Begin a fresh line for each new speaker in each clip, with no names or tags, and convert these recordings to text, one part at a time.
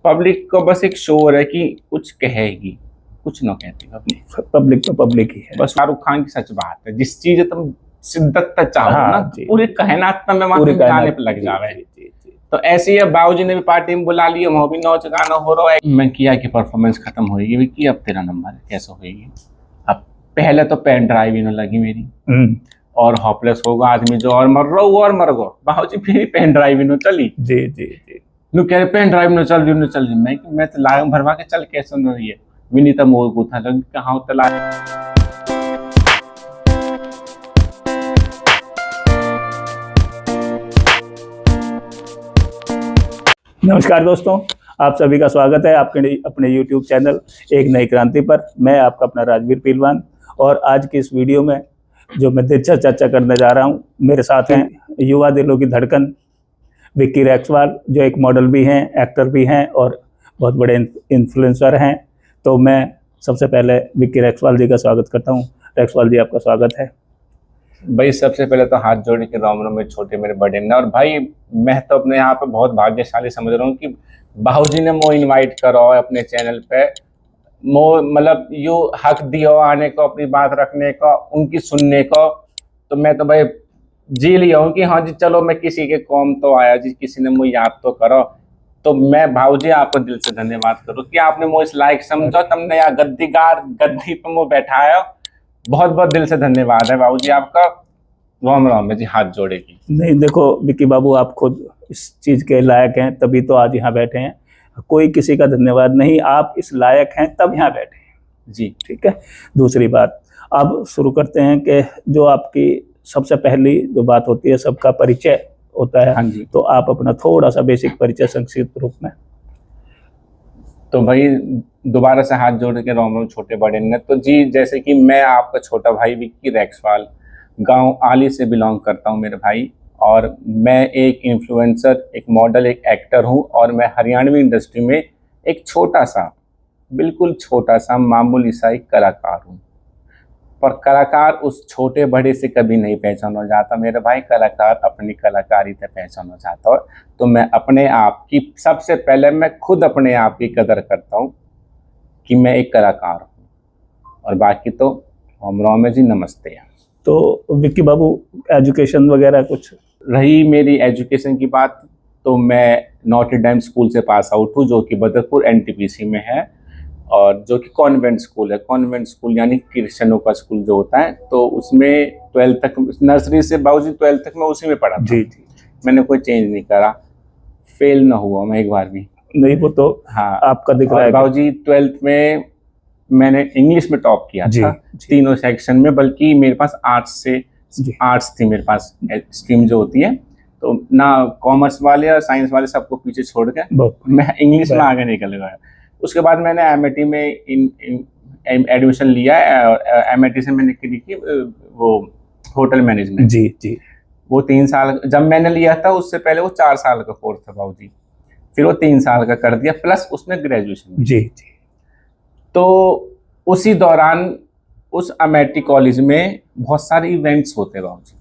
Public को बस एक शोर है कि कुछ कहेगी, कुछ ना कहती।
पब्लिक तो पब्लिक ही है।
बस शाहरुख खान की सच बात है, जिस चीज तुम शिद्दत तक चाहो ना,
पूरे
कायनात में गाने पे लग जावे। तो ऐसे ही बाबूजी ने भी पार्टी में बुला लिया, वहां भी नाच गाना हो रहा है। मैं किया कि परफॉर्मेंस खत्म होगी कि अब तेरा नंबर है, कैसे होगी। अब पहले तो पेन ड्राइव ही न लगी मेरी, और हॉपलेस होगा आदमी जो, और मर रहा हूँ और मर गो। बाबूजी फिर पेन ड्राइव ही न चली।
जी जी जी।
नु कह रहे पेन ड्राइव न चल रही। मैं तो लाग भरवा के चल के सुन रही है। विनीता मोर को था लग कहाँ होता।
नमस्कार दोस्तों, आप सभी का स्वागत है आपके अपने YouTube चैनल एक नई क्रांति पर। मैं आपका अपना राजवीर पहलवान, और आज की इस वीडियो में जो मैं दिलचस्प चर्चा करने जा रहा हूं, मेरे साथ हैं युवा दिलों की धड़कन विक्की रैक्सवाल, जो एक मॉडल भी हैं, एक्टर भी हैं और बहुत बड़े इन्फ्लुएंसर हैं। तो मैं सबसे पहले विक्की रैक्सवाल जी का स्वागत करता हूँ। रैक्सवाल जी, आपका स्वागत है।
भाई सबसे पहले तो हाथ जोड़ के राम राम, में छोटे मेरे बड़े ने। और भाई मैं तो अपने यहाँ पे बहुत भाग्यशाली समझ रहा हूँ कि बाबूजी ने मो इनवाइट करो अपने चैनल पे, मो मतलब यू हक दियो आने को, अपनी बात रखने को, उनकी सुनने को। तो मैं तो भाई जी लिया हूँ कि हाँ जी चलो मैं किसी के कौम तो आया जी, किसी ने मुझे याद तो करो। तो मैं भाऊजी आपको दिल से धन्यवाद करूँ कि आपने मुझे इस लायक समझो, तुमने यहाँ गद्दी पे मुझे बैठाया। बहुत बहुत दिल से धन्यवाद है बाबूजी आपका। राम राम में जी, हाथ जोड़ेगी।
नहीं देखो विक्की बाबू, आप खुद इस चीज़ के लायक हैं, तभी तो आज यहाँ बैठे हैं। कोई किसी का धन्यवाद नहीं, आप इस लायक हैं तब यहाँ बैठे हैं जी। ठीक है, दूसरी बात अब शुरू करते हैं कि जो आपकी सबसे पहली जो बात होती है, सबका परिचय होता है।
हाँ जी।
तो आप अपना थोड़ा सा बेसिक परिचय संक्षिप्त रूप में।
तो भाई दोबारा से हाथ जोड़ के राम राम छोटे बड़े ने। तो जी जैसे कि मैं आपका छोटा भाई विक्की रैक्सवाल, गांव आली से बिलोंग करता हूं मेरे भाई। और मैं एक इन्फ्लुएंसर, एक मॉडल, एक एक्टर हूं। और मैं हरियाणवी इंडस्ट्री में एक छोटा सा, बिल्कुल छोटा सा मामूली सा एक कलाकार हूं। पर कलाकार उस छोटे बड़े से कभी नहीं पहचाना जाता मेरे भाई, कलाकार अपनी कलाकारी से पहचाना जाता है। तो मैं अपने आप की, सबसे पहले मैं खुद अपने आप की कदर करता हूँ कि मैं एक कलाकार हूँ। और बाकी तो राम राम में जी, नमस्ते।
तो विक्की बाबू, एजुकेशन वगैरह कुछ
रही मेरी एजुकेशन की बात, तो मैं नॉटर डेम स्कूल से पास आउट हूँ, जो कि बदरपुर NTPC में है, और जो कि कॉन्वेंट स्कूल है। कॉन्वेंट स्कूल यानी क्रिश्चियनों का स्कूल जो होता है। तो उसमें 12th तक, नर्सरी से बाबूजी 12th तक मैं उसी में पढ़ा था।
जी जी।
मैंने कोई चेंज नहीं करा, फेल ना हुआ मैं एक बार भी।
नहीं, वो तो
हाँ
आपका दिख रहा है।
बाबूजी 12th में मैंने इंग्लिश में टॉप किया था तीनों सेक्शन में, बल्कि मेरे पास आर्ट्स थी मेरे पास स्ट्रीम जो होती है। तो ना कॉमर्स वाले और साइंस वाले सबको पीछे छोड़ के मैं इंग्लिश में आगे निकल गया। उसके बाद मैंने MIT में एडमिशन लिया और MIT से मैंने की वो होटल मैनेजमेंट।
जी जी।
वो 3 साल जब मैंने लिया था, उससे पहले वो 4 साल का कोर्स था बाबूजी, फिर वो 3 साल का कर दिया, प्लस उसमें ग्रेजुएशन।
जी जी।
तो उसी दौरान उस अमेठी कॉलेज में बहुत सारे इवेंट्स होते हैं बाबूजी।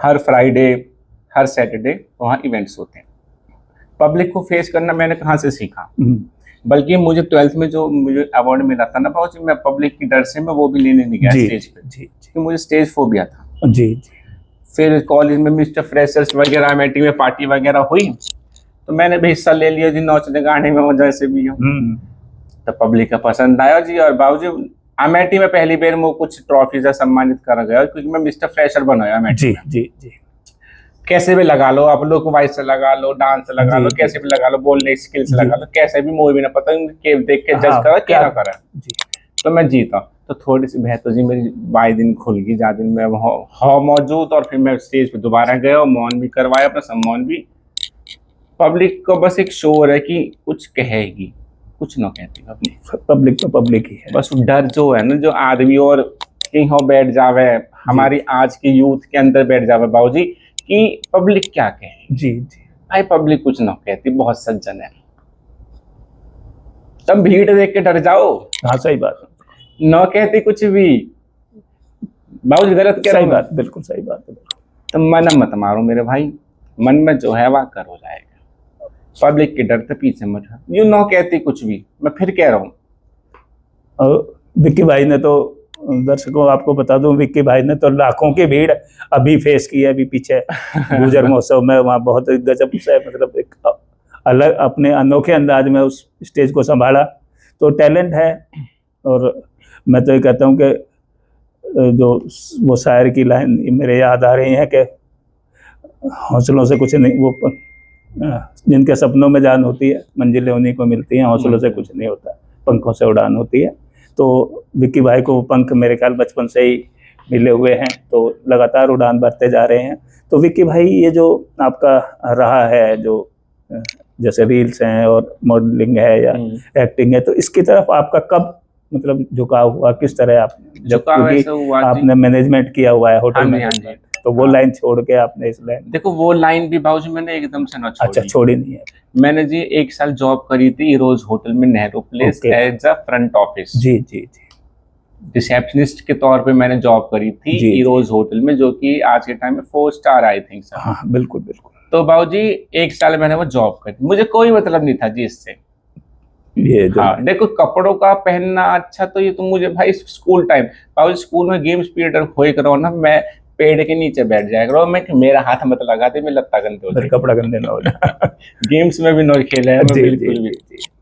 हर फ्राइडे, हर सैटरडे वहाँ इवेंट्स होते हैं। पब्लिक को फेस करना मैंने कहाँ से सीखा, बल्कि मुझे 12th में जो मुझे अवार्ड मिला था ना बाबूजी, मैं पब्लिक की डर से मैं वो भी लेने नहीं गया स्टेज पे, क्योंकि मुझे स्टेज फोबिया था।
जी।
फिर कॉलेज में मिस्टर फ्रेशर्स वगैरह, अमेठी में पार्टी वगैरह हुई, तो मैंने भी हिस्सा ले लिया जी, नाचने गाने में वो जैसे भी हो। तो पब्लिक का पसंद आया जी। और बाबूजी अमेठी में पहली बार मैं कुछ ट्रॉफी से सम्मानित करा गया, क्योंकि मैं मिस्टर फ्रेशर बनाया अमेठी।
जी जी जी।
कैसे भी लगा लो आप, लोग वॉइस से लगा लो, डांस से लगा लो, कैसे भी लगा लो, बोलने स्किल से लगा लो, कैसे भी, मुझे भी ना पता देख के जज करा क्या करा जी। तो मैं जीता। तो थोड़ी सी बेहतर जी मेरी बाई दिन खुल गई, जा दिन मैं वहाँ मौजूद। और फिर मैं स्टेज पे दोबारा गया और मौन भी करवाया, अपना सम्मान भी। पब्लिक को बस एक शोर है कि कुछ कहेगी, कुछ ना कहती।
पब्लिक तो पब्लिक ही है।
बस डर जो है ना, जो आदमी और कहीं हो बैठ जावे, हमारी आज की यूथ के अंदर बैठ जावे बाबूजी, कि पब्लिक क्या कहे। जी जी। भाई पब्लिक कुछ ना कहती, बहुत सज्जन है। तब भीड़ देख के डर जाओ।
हाँ सही बात,
न कहती कुछ भी बाबूजी, गलत कह रहा हूं?
सही बात, बिल्कुल सही बात है।
तो मन मत मारो मेरे भाई, मन में जो है वह कर हो जाएगा। पब्लिक के डर से पीछे मत हट। यू नो कहती कुछ भी, मैं फिर कह रहा हूँ।
और विक्की भाई ने तो, दर्शकों आपको बता दूं, विक्की भाई ने तो लाखों की भीड़ अभी फेस की है, अभी पीछे गुजर महोत्सव में, वहाँ बहुत गजब से, मतलब एक अलग अपने अनोखे अंदाज में उस स्टेज को संभाला। तो टैलेंट है। और मैं तो ये कहता हूँ कि जो वो शायर की लाइन मेरे याद आ रही है कि हौसलों से कुछ नहीं, वो जिनके सपनों में जान होती है मंजिलें उन्हीं को मिलती हैं, हौसलों से कुछ नहीं होता, पंखों से उड़ान होती है। तो विक्की भाई को पंख मेरे ख्याल बचपन से ही मिले हुए हैं, तो लगातार उड़ान भरते जा रहे हैं। तो विक्की भाई, ये जो आपका रहा है, जो जैसे रील्स हैं और मॉडलिंग है या एक्टिंग है, तो इसकी तरफ आपका कब मतलब झुकाव हुआ, किस तरह आप, जब आपने मैनेजमेंट किया हुआ है, होटल मैनेजमेंट, तो वो लाइन छोड़ के आपने इस लाइन?
देखो वो लाइन भी बाबूजी मैंने एकदम से ना छोड़ी।
अच्छा, छोड़ी नहीं है।
मैंने जी 1 साल जॉब करी थी रोज होटल में, Nehru place, as a front office.
जी जी जी।
रिसेप्शनिस्ट के तौर पे मैंने जॉब करी थी ईरोज होटल में, जो कि आज के टाइम में 4 स्टार आई थिंक सर।
हाँ बिल्कुल बिल्कुल।
तो बाबूजी 1 साल मैंने वो जॉब करी, मुझे कोई मतलब नहीं था जी इससे।
ये
हाँ देखो, कपड़ों का पहनना अच्छा, तो ये तो मुझे भाई स्कूल टाइम, बाबूजी स्कूल में गेम्स पीरियड होए करो ना, मैं पेड़ के नीचे बैठ जाया करो, मैं मेरा हाथ मत लगा दे, मैं लत्ता गंदे हो जाए,
कपड़ा गंदे ना हो जाए।
गेम्स में भी नहीं खेला है बिल्कुल भी।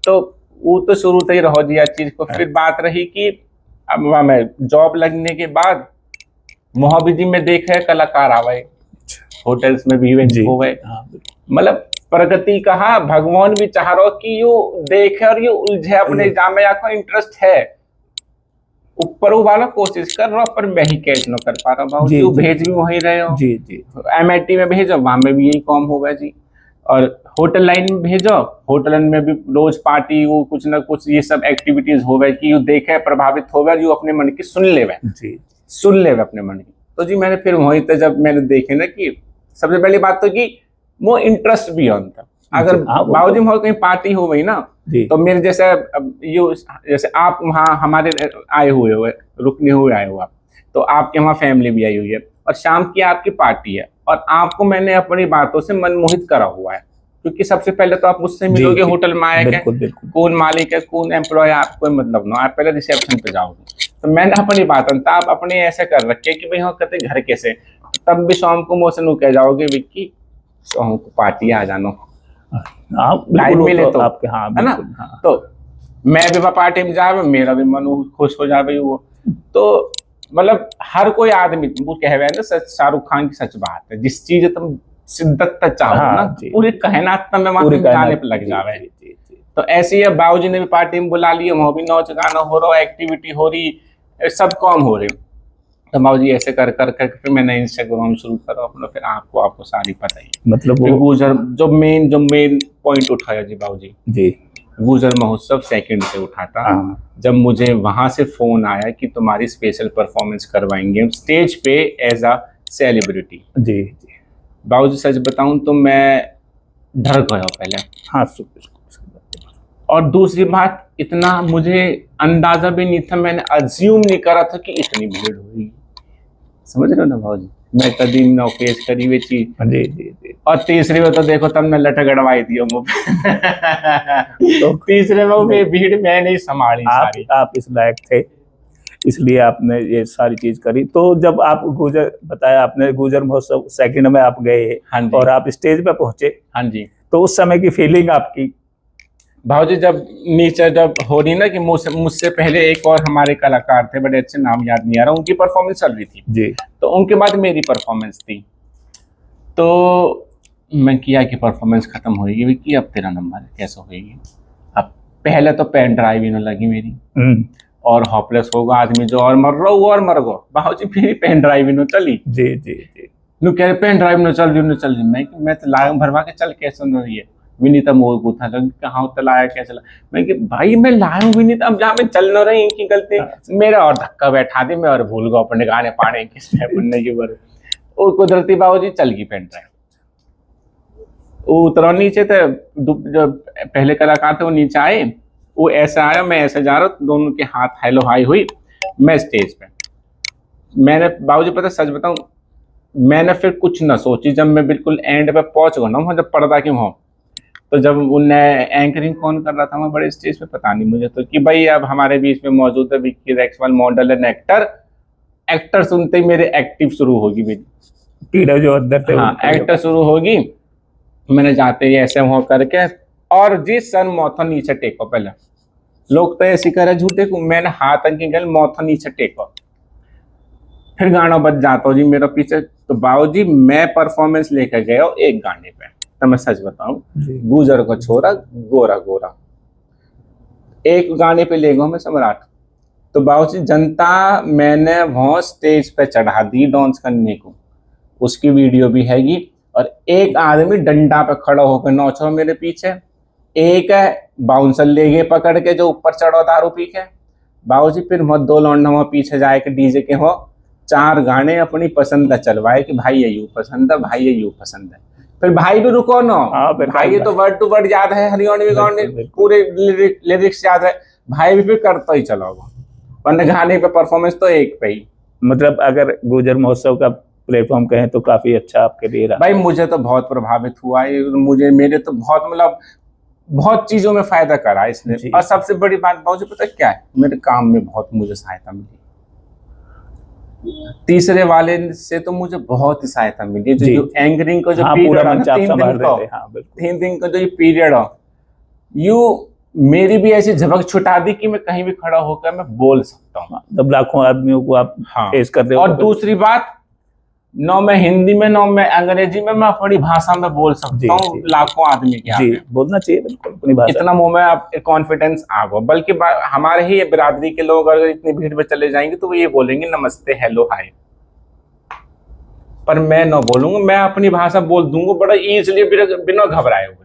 तो वो तो शुरू से ही रहो जी यार चीज को। फिर बात रही कि अब मैं जॉब लगने के बाद मोहब्बती में देखे कलाकार आ गए, होटल्स में भी इवेंट हो गए, मतलब प्रगति कहा, भगवान भी चाह रहा कि यू देखे और यू उलझे अपने एग्जाम में, आपको इंटरेस्ट है, ऊपर वाला कोशिश कर रहा, पर मैं ही कैच न कर पा रहा हूँ। भेज भी वहीं रहे हो जी जी, MIT में भेजो, वहां में भी यही काम होगा जी, और होटल लाइन में भेजो, होटल में भी रोज पार्टी, वो कुछ ना कुछ ये सब एक्टिविटीज हो गए कि यू देखे, प्रभावित हो गए, यू अपने मन की सुन ले अपने मन की। तो जी मैंने फिर वहीं तक जब मैंने देखे ना कि सबसे पहली बात तो कि वो इंटरेस्ट भी ऑन था। अगर बाबूजी वहां कहीं पार्टी हो गई ना, तो मेरे जैसे आप वहाँ हमारे आए हुए रुकने हुए आए हो आप, तो आपके वहाँ फैमिली भी आई हुई है, और शाम की आपकी पार्टी है, और आपको मैंने अपनी बातों से मनमोहित करा हुआ है, क्योंकि सबसे पहले तो आप मुझसे मिलोगे होटल में आए के, कौन मालिक है कौन एम्प्लॉय, आपको कोई मतलब ना, आप पहले रिसेप्शन पे जाओगे। तो मैंने अपनी बात आप अपने ऐसे कर रखे कि भाई हाँ कहते घर कैसे, तब भी शाम को मोशन कह जाओगे विक्की शाम को पार्टी आ जानो, टाइम मिले तो आपके, हाँ है ना। तो मैं भी पार्टी में जावे, मेरा भी मन खुश हो जावे वो। तो मतलब हर कोई आदमी, वो कहवे ना शाहरुख खान की सच बात है, जिस चीज तुम शिद्दत तक चाहो ना, पूरी कायनात में गाने पे लग जावे। तो ऐसे ही बाबूजी ने भी पार्टी में बुला लिया, वहां भी नाच गाना हो रहा, एक्टिविटी हो रही, सब काम हो रहे। तो बाबूजी ऐसे कर फिर मैंने इंस्टाग्राम शुरू करा अपना, फिर आपको सारी पता ही, मतलब वो गुजर जो मेन पॉइंट उठाया जी बाबूजी जी, गुजर महोत्सव सेकंड से उठा था, जब मुझे वहां से फोन आया कि तुम्हारी स्पेशल परफॉर्मेंस करवाएंगे स्टेज पे एज अ सेलिब्रिटी जी। बाबूजी सच बताऊं तो मैं डर गया पहले, हाँ, और दूसरी बात इतना मुझे अंदाजा भी नहीं था, मैंने अज्यूम नहीं करा था कि इतनी भीड़ होगी, समझ रहे हो ना भाजी, मैं कभी न फेस करी हुई चीज जी जी। और तीसरी में तो देखो तब मैं लट गड़वाई थी तो तीसरे में भीड़ मैं नहीं संभाली सारी।
आप इस लायक थे, इसलिए आपने ये सारी चीज करी। तो जब आप बताया आपने गुजर महोत्सव सेकंड में आप गए, हाँ और आप स्टेज पे पहुंचे,
हाँ जी,
तो उस समय की फीलिंग आपकी?
भाजी जब नीचे जब हो रही ना कि मुझसे पहले एक और हमारे कलाकार थे, बड़े अच्छे नाम याद नहीं आ रहा, उनकी परफॉर्मेंस चल रही थी
जी,
तो उनके बाद मेरी परफॉर्मेंस थी, तो मैं किया कि परफॉर्मेंस खत्म होगी कि अब तेरा नंबर है, कैसे होगी। अब पहले तो पेन ड्राइव ही न लगी मेरी, और हॉपलेस होगा आदमी जो, और मर रहा बाबूजी फिर पेन ड्राइव ही न चली जी जी जी, नु कह पेन ड्राइव न चल रही, मैं तो लाया भरवा के चल, कैसे न रही है। विनीता मोर पूछा कहाँ लाया क्या चला, मैं कि भाई मैं लाया हूँ विनीता, अब जहाँ मैं चल न रही इनकी गलती मेरा, और धक्का बैठा दी मैं, और भूल गया अपने गाने पाने किसने बनने की बार, और कुदरती बाबूजी चल गई पेन ड्राइव। वो उतरा नीचे थे, जो पहले कलाकार थे वो नीचे आए, वो ऐसा आया मैं ऐसे जा रहा, दोनों के हाथ हेलो हाई हुई, मैं स्टेज पे, मैंने बाबूजी पता सच बताऊं, मैंने फिर कुछ ना सोची, जब मैं बिल्कुल एंड पे पहुंच गया ना, जब पर्दा की वहां, तो जब उनने एंकरिंग कौन कर रहा था मैं बड़े स्टेज पे, पता नहीं मुझे, तो कि भाई अब हमारे बीच में मौजूद है Vicky Raxwal, model and actor. Actor सुनते ही मेरे एक्टिव शुरू होगी मेरी,
कीड़ा जो अंदर से
हाँ एक्टर शुरू होगी। मैंने जाते ही ऐसे हो करके, और जिस सन मौथो नीचे टेको, पहले लोग तो ऐसी करे झूठे को, मैंने हाथ अंकी गल मौथो नीचे टेको, फिर गाना बज जाता हो जी मेरा पीछे। तो बाबूजी मैं परफॉर्मेंस लेकर गया हूँ एक गाने पे, तो मैं सच बताऊं, गुजर को छोरा गोरा गोरा, एक गाने पे ले गया मैं सम्राट। तो बाबूजी जनता मैंने वहां स्टेज पे चढ़ा दी डांस करने को, उसकी वीडियो भी हैगी। और एक आदमी डंडा पे खड़ा होकर नाचो मेरे पीछे, एक बाउंसर ले गए पकड़ के जो ऊपर चढ़ो दारू पी के। बाबूजी फिर मत दो लौंडा वहां पीछे जाए के डीजे के हो 4 गाने अपनी पसंद चलवाए कि भाई ये यूं पसंद है, भाई ये यूं पसंद है। फिर भाई भी रुको ना, भाई ये तो वर्ड टू वर्ड याद है, हरियाणवी गाने पूरे लिरिक्स याद है, भाई भी फिर करता ही चलोगा, वरना गाने पे परफॉर्मेंस तो एक पे ही।
मतलब अगर गुजर महोत्सव का प्लेटफॉर्म कहें तो काफी अच्छा आपके लिए रहा।
भाई मुझे तो बहुत प्रभावित हुआ है, मुझे मेरे तो बहुत मतलब बहुत चीजों में फायदा करा इसने। और सबसे बड़ी बात मुझे पता क्या है, मेरे काम में बहुत मुझे सहायता मिली। तीसरे वाले से तो मुझे बहुत ही सहायता मिली, जो एंकरिंग का जो पीरियड है ना, 3 दिन का जो ये पीरियड हो, यू मेरी भी ऐसी झपक छुटा दी कि मैं कहीं भी खड़ा होकर मैं बोल सकता हूँ।
जब लाखों आदमियों को आप फेस कर रहे हो।
और दूसरी बात, न मैं हिंदी में न मैं अंग्रेजी में, मैं अपनी भाषा में बोल सकता हूँ लाखों आदमी के आगे।
बोलना चाहिए बिल्कुल अपनी भाषा।
इतना मुंह में आप कॉन्फिडेंस आ गया। बल्कि हमारे ही बिरादरी के लोग अगर इतनी भीड़ में चले जाएंगे तो वो ये बोलेंगे नमस्ते हेलो हाय, पर मैं न बोलूंगा, मैं अपनी भाषा बोल दूंगा बड़ा इजीली बिना घबराए हुए।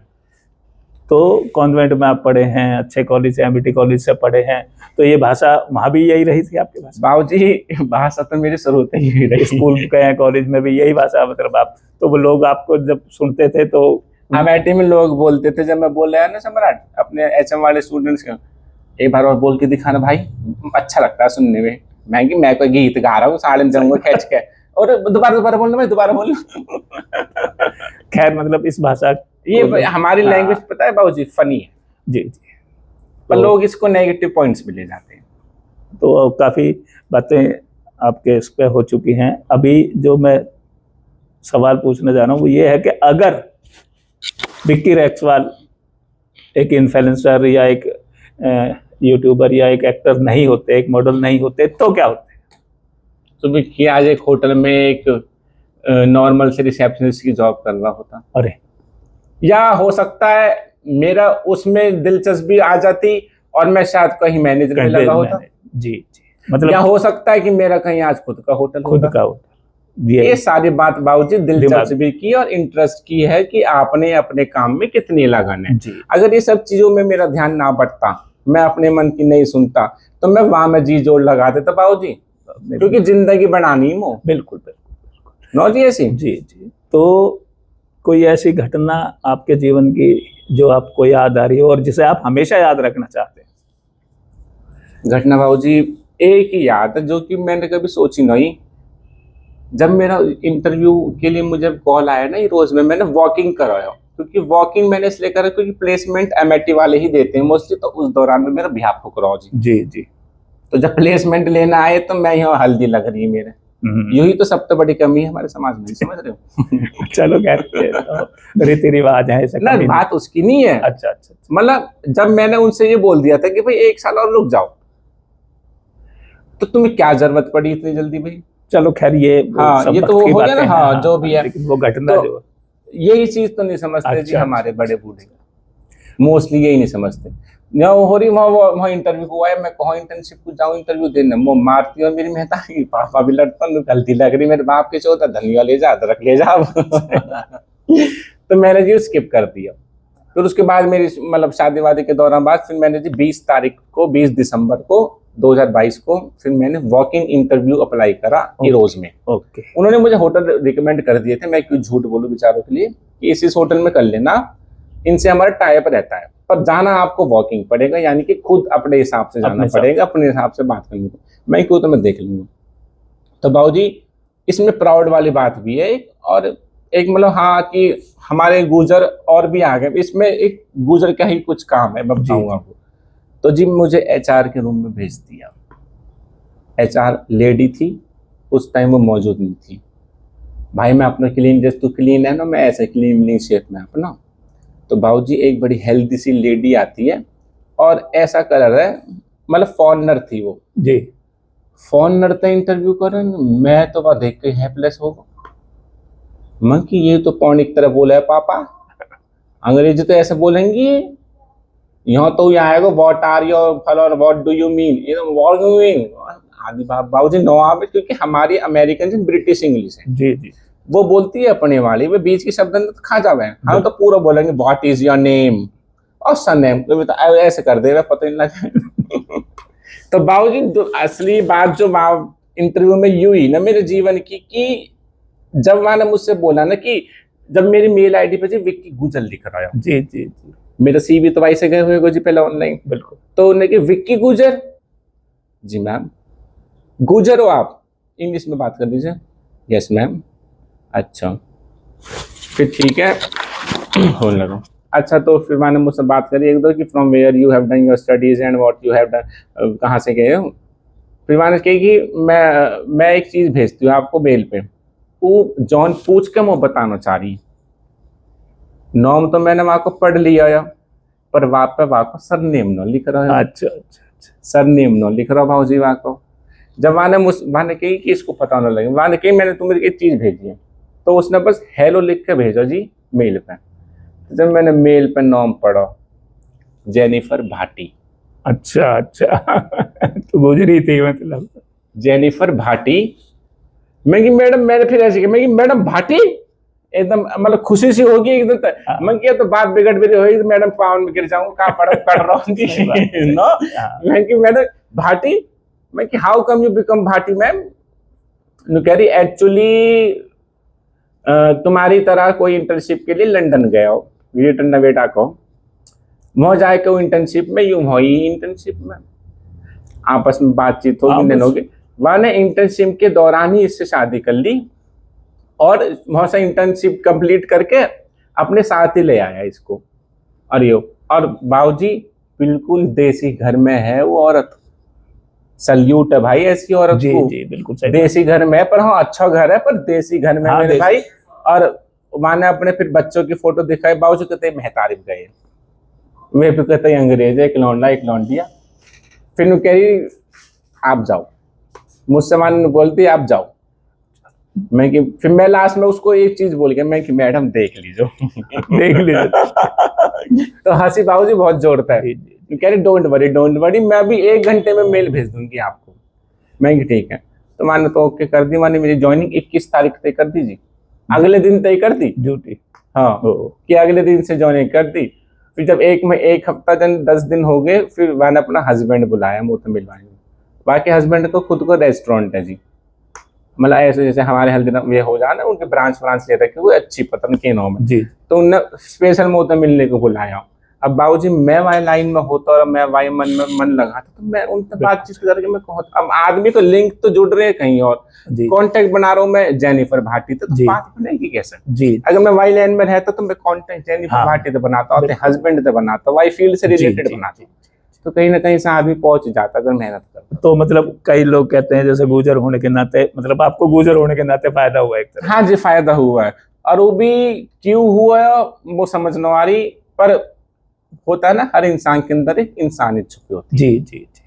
तो कॉन्वेंट में आप पढ़े हैं, अच्छे कॉलेज से, एमबीटी कॉलेज से पढ़े हैं, तो ये भाषा वहाँ भी यही रही थी आपके पास?
बाबूजी भाषा तो मेरी शुरू से यही रही।
स्कूल गए, कॉलेज में भी यही भाषा, मतलब आप तो वो लोग आपको जब सुनते थे तो
अमेठी में लोग बोलते थे, जब मैं बोल रहा ना सम्राट अपने एचएम वाले स्टूडेंट्स का, एक बार और बोल के दिखाना भाई, अच्छा लगता है सुनने में। मैं कोई गीत गा रहा हूँ साड़न जाऊंगा खींच के, और दोबारा बोलना भाई, दोबारा बोल।
खैर मतलब इस भाषा,
ये हमारी लैंग्वेज पता है बाबूजी फनी है
जी,
पर लोग इसको नेगेटिव पॉइंट्स में ले जाते हैं।
तो काफी बातें आपके इस पे हो चुकी हैं। अभी जो मैं सवाल पूछने जा रहा हूँ वो ये है कि अगर विक्की रैक्सवाल एक इन्फ्लुएंसर या एक यूट्यूबर या एक एक्टर नहीं होते, एक मॉडल नहीं होते, तो क्या होते?
तो विक्की आज एक होटल में एक नॉर्मल से रिसेप्शनिस्ट की जॉब कर रहा होता।
अरे,
या हो सकता है मेरा उसमें दिलचस्पी आ जाती और मैं शायद कहीं मैनेजर में लगा होता।
जी, मतलब
या हो सकता है कि मेरा कहीं आज खुद का होटल होता। ये सारी बात बाबूजी दिलचस्पी की और इंटरेस्ट की है कि आपने अपने काम में कितनी लगन है। अगर ये सब चीजों में मेरा ध्यान ना बढ़ता, मैं अपने मन की नहीं सुनता, तो मैं वहां में जी जोड़ लगा देता बाबूजी, क्योंकि जिंदगी बनानी है। बिल्कुल नो जी ऐसी।
जी। तो कोई ऐसी घटना आपके जीवन की जो आपको याद आ रही हो और जिसे आप हमेशा याद रखना चाहते हैं?
घटना बाबूजी एक ही याद है जो कि मैंने कभी सोची नहीं। जब मेरा इंटरव्यू के लिए मुझे कॉल आया ना, ये रोज में मैंने वॉकिंग कराया, क्योंकि वॉकिंग मैंने इसलिए करा क्योंकि प्लेसमेंट एमआईटी वाले ही देते हैं मोस्टली। तो उस दौरान में मेरा बिहार ठुकराओ जी। तो जब प्लेसमेंट लेना आए तो मैं यहाँ हल्दी लग रही है मेरे। यही तो सबसे बड़ी कमी है हमारे समाज में, समझ रहे हो?
चलो रीति रिवाज है
ना, बात उसकी नहीं है।
अच्छा।
मतलब जब मैंने उनसे ये बोल दिया था कि भाई 1 साल और रुक जाओ, तो तुम्हें क्या जरूरत पड़ी इतनी जल्दी भाई?
चलो खैर ये
ये तो वो हो गया ना, जो भी है
वो घटना, जो
यही चीज तो नहीं समझते जी हमारे बड़े बूढ़े, मोस्टली यही नहीं समझते। हो रही वहाँ इंटरव्यू को आया, मैं कहाँ इंटर्नशिप को जाऊँ इंटरव्यू देने, वो मारती और मेरी मेहता पापा भी लड़ता, गलती लग रही मेरे बाप के चौथा, धनिया ले जा, अदरक ले जा। तो मैंने जी स्किप कर दिया। फिर उसके बाद मेरी मतलब शादी वादी के दौरान बाद फिर मैंने जी 20 दिसंबर को 2022 को फिर मैंने वॉक इन इंटरव्यू अप्लाई करा इरोज में। उन्होंने मुझे होटल रिकमेंड कर दिए थे, मैं क्यों झूठ बोलूं बेचारों के लिए, कि इस होटल में कर लेना, इनसे हमारा टाई अप रहता है, पर जाना आपको वॉकिंग पड़ेगा, यानी कि खुद अपने हिसाब से जाना पड़ेगा, अपने हिसाब से बात करनी पड़ेगी। मैं क्यों, तो मैं देख लूंगा। तो बाबूजी इसमें प्राउड वाली बात भी है, और एक मतलब हाँ कि हमारे गुजर और भी आ गए, इसमें एक गुजर का ही कुछ काम है, मैं बताऊंगा आपको। तो जी मुझे एचआर के रूम में भेज दिया। एचआर लेडी थी, उस टाइम वो मौजूद नहीं थी। भाई मैं अपना क्लीन, जैसे तू क्लीन है ना, मैं ऐसे क्लीन शेप में अपना। तो बाबूजी एक बड़ी हेल्दी सी लेडी आती है और ऐसा कलर है, मतलब फॉरनर थी वो
जी।
फॉरनर था इंटरव्यू कर, मैं तो वह देख के हेल्पलेस हो गया। मैं कि ये तो पौनिक तरह बोला है पापा, अंग्रेजी तो ऐसे बोलेंगी, यहाँ तो यहाँ आएगा what are your follower, what do you mean, ये तो व्हाट डू यू मीन आदि बाबूजी नो आवे, क्योंकि हमारी अमेरिकन ब्रिटिश इंग्लिश है
जी जी।
वो बोलती है अपने वाली, वे बीच के शब्द तो खा जावे, हम तो पूरा बोलेंगे व्हाट इज योर नेम और सन नेम, तो ऐसे कर दे पता नहीं लगे। तो बाबूजी असली बात जो इंटरव्यू में यूं ही ना मेरे जीवन की, कि जब मैंने मुझसे बोला ना कि जब मेरी मेल आईडी पे जी विक्की गुजर लिख रहा है,
जी जी जी,
मेरा सीवी तो भाई से गए हुए जी पहले ऑनलाइन,
बिल्कुल।
तो उन्होंने कि विक्की गुजर, जी मैम। गुजर हो आप, इंग्लिश में बात कर दीजिए। Yes ma'am. अच्छा फिर ठीक है, होने लगा। अच्छा तो फिर मैंने मुझसे बात करी एक दो कि from where you have done your studies and what you have done, कहाँ से गए हो। फिर मैंने कही कि मैं एक चीज़ भेजती हूँ आपको मेल पे, वो जॉन पूछ के मैं बताना चाह रही। नॉम तो मैंने वहाँ को पढ़ लिया है, पर वहाँ पे वहाँ को सरनेम न लिख रहा है।
अच्छा अच्छा अच्छा,
सरनेम न लिख रहा भाजी वहाँ को। जब मैंने कही कि इसको पता न लगे, मैंने कही मैंने तुम्हें एक चीज़ भेजी है, तो उसने बस हेलो लिख के भेजा जी मेल पे। जब मैंने मेल पे नाम पढ़ा, जेनिफर भाटी।
अच्छा अच्छा। तो गुजरी थी मतलब।
जेनिफर भाटी। मैं कि मैडम, मैंने फिर ऐसे किया, मैं कि मैडम भाटी, एकदम मतलब खुशी सी होगी एकदम। मैं किया तो बात बिगड़ भी होगी, तो मैडम पावन में गिर जाऊंगा, कहाँ पढ़ रहा हूँ नो। मैं कि मैडम भाटी, मैं कि how come you become Bhati ma'am. कह रही एक्चुअली तुम्हारी तरह कोई इंटर्नशिप के लिए लंदन गया हो, ग्रेटर नोएडा को, वहां जाके वो इंटर्नशिप में यूं हुई, इंटर्नशिप में आपस में बातचीत होगी, नहीं होगी। मैंने इंटर्नशिप के दौरान ही इससे शादी कर ली और वहां से इंटर्नशिप कंप्लीट करके अपने साथ ही ले आया इसको। और बाबूजी बिल्कुल देसी घर में है वो औरत, सल्यूट है भाई ऐसी औरत
जी
को।
जी बिल्कुल सही।
देसी घर में, पर हाँ अच्छा घर है, पर देसी घर में मेरे भाई। और मैंने अपने फिर बच्चों की फोटो दिखाई, बाबूजी कहते महतारिफ गए, वे भी कहते अंग्रेज है, एक लौंडा एक लौंडिया। फिर कह रही आप जाओ, मुझसे मान बोलती आप जाओ। मैं कि फिर मैं लास्ट में उसको एक चीज बोल गया, मैं कि मैडम देख लीजिए
देख लीजिए।
तो हंसी बाबूजी बहुत जोड़ता है। कह रही डोंट वरी, मैं अभी 1 घंटे में मेल भेज दूंगी आपको। मैं कि ठीक है। तो मैंने तो ओके कर दी, मैंने मेरी ज्वाइनिंग 21 तारीख तय कर दी जी, अगले दिन तय कर दी
ड्यूटी।
हाँ कि अगले दिन से ज्वाइनिंग कर दी। फिर जब एक हफ्ता 10 दिन हो गए, फिर मैंने अपना हस्बैंड बुलाया मुँह तो मिलवाने। बाकी हस्बैंड को खुद को रेस्टोरेंट है जी, मतलब ऐसे जैसे हमारे हल्दीराम ये हो जाए ना, उनके ब्रांच ले रखे वो अच्छी पता नहीं क्या नाम है
जी।
तो उनने स्पेशल मुँह तो मिलने को बुलाया। अब बाबूजी मैं वही लाइन में होता और मैं वही मन लगाता, तो मैं उनसे बातचीत करके मैं कहता, अब आदमी तो लिंक तो जुड़ रहे हैं कहीं और, कांटेक्ट बना रहा हूँ मैं जेनिफर भाटी, तो बात बनेगी कैसे जी। अगर मैं वही लाइन में रहता तो मैं कांटेक्ट जेनिफर भाटी से बनाता, अपने हस्बैंड से बनाता, वही फील्ड से रिलेटेड बनाता, तो कहीं ना कहीं से आदमी पहुंच जाता अगर मेहनत करता।
तो मतलब कई लोग कहते हैं जैसे गुजर होने के नाते, मतलब आपको गुजर होने के नाते फायदा हुआ एक तरह।
हाँ जी फायदा हुआ है, और वो भी क्यों हुआ है वो समझ न आ रही, पर होता है ना हर इंसान के अंदर एक इंसानियत छुपी होती है।
जी जी जी।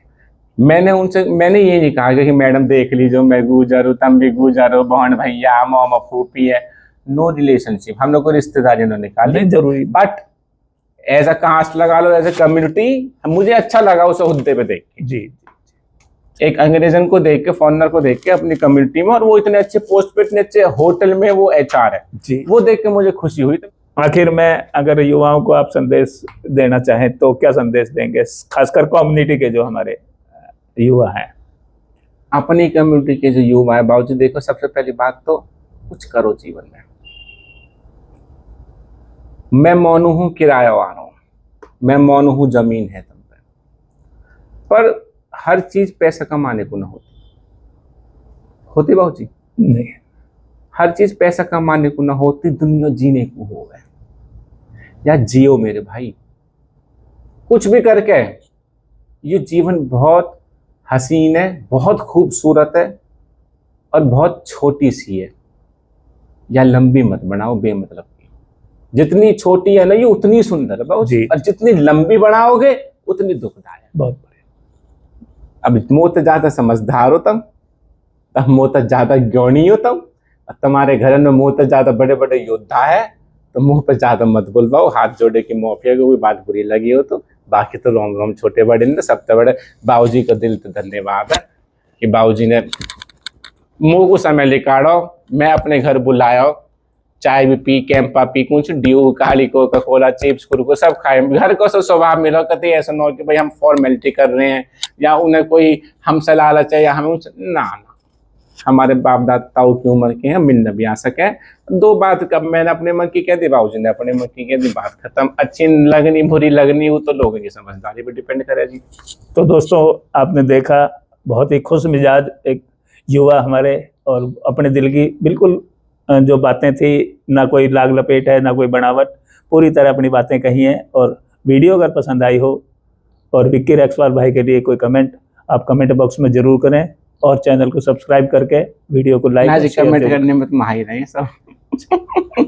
मैंने ये नहीं कहा कि मैडम देख लीजिए मैं गुजर हूँ, तुम भी गुजर हो, बहन भैया मामा फूफी है, नो रिलेशनशिप, हम लोग को रिश्तेदारी ने निकाली जरूरी, बट एज अ कास्ट लगा लो, एज ए कम्युनिटी मुझे अच्छा लगा उसे हुद्दे पे देख के जी। एक अंग्रेजन को देख के, फॉरनर को देख के अपनी कम्युनिटी में, और वो इतने अच्छे पोस्ट पे, इतने अच्छे होटल में वो एचआर है जी, वो देख के मुझे खुशी हुई।
आखिर में अगर युवाओं को आप संदेश देना चाहें तो क्या संदेश देंगे, खासकर कम्युनिटी के जो हमारे युवा हैं?
अपनी कम्युनिटी के जो युवा है बाबूजी, देखो सबसे पहली बात तो कुछ करो जीवन में। मैं मानू हूं किरायावार हूं, मैं मानू हूं जमीन है तुम पर हर चीज पैसा कमाने को ना होती बाबूजी, नहीं हर चीज पैसा कमाने को ना होती, दुनिया जीने को हो गए। या जियो मेरे भाई, कुछ भी करके। ये जीवन बहुत हसीन है, बहुत खूबसूरत है और बहुत छोटी सी है। या लंबी मत बनाओ बेमतलब की। जितनी छोटी है ना ये उतनी सुंदर है बहुत,
जी।
और जितनी लंबी बनाओगे उतनी दुखदायक।
बहुत बढ़िया।
अब मोत ज्यादा समझदार हो तब मोत ज्यादा ज्ञानी हो तब, तुम्हारे घर में मोत ज्यादा बड़े बड़े योद्धा है तो मुंह पे ज्यादा मत बुलवाओ, हाथ जोड़े की माफिया को कोई बात बुरी लगी हो तो। बाकी तो रोम रोम छोटे बड़े ने सबसे बड़े बाबूजी का दिल तो धन्यवाद है कि बाबूजी ने मुंह को समय निकालो, मैं अपने घर बुलाया, चाय भी पी, कैंपा पी, कुछ ड्यू, काली कोका कोला, चिप्स, कुरकुरे सब खाए। घर को सब स्वभाव मिला, कभी ऐसा ना हो कि भाई हम फॉर्मेलिटी कर रहे हैं या उन्हें कोई हमसे लालच है या हमें ना ना। हमारे बाप दादाओं की उम्र के हैं, मिलना भी आ सके। दो बात कब मैंने अपने मन की कह दी, बाबूजी ने अपने मन की कह दी, बात खत्म। अच्छी लगनी बुरी लगनी वो तो लोगों की समझदारी पे डिपेंड करे जी।
तो दोस्तों आपने देखा, बहुत ही खुश मिजाज एक युवा हमारे, और अपने दिल की बिल्कुल जो बातें थी, ना कोई लाग लपेट है ना कोई बनावट, पूरी तरह अपनी बातें कही हैं। और वीडियो अगर पसंद आई हो और विक्की रैक्सवाल भाई के लिए कोई कमेंट आप कमेंट बॉक्स में जरूर करें, और चैनल को सब्सक्राइब करके वीडियो को लाइक और शेयर
कमेंट
जरूर
करने में तो माहिर है सब।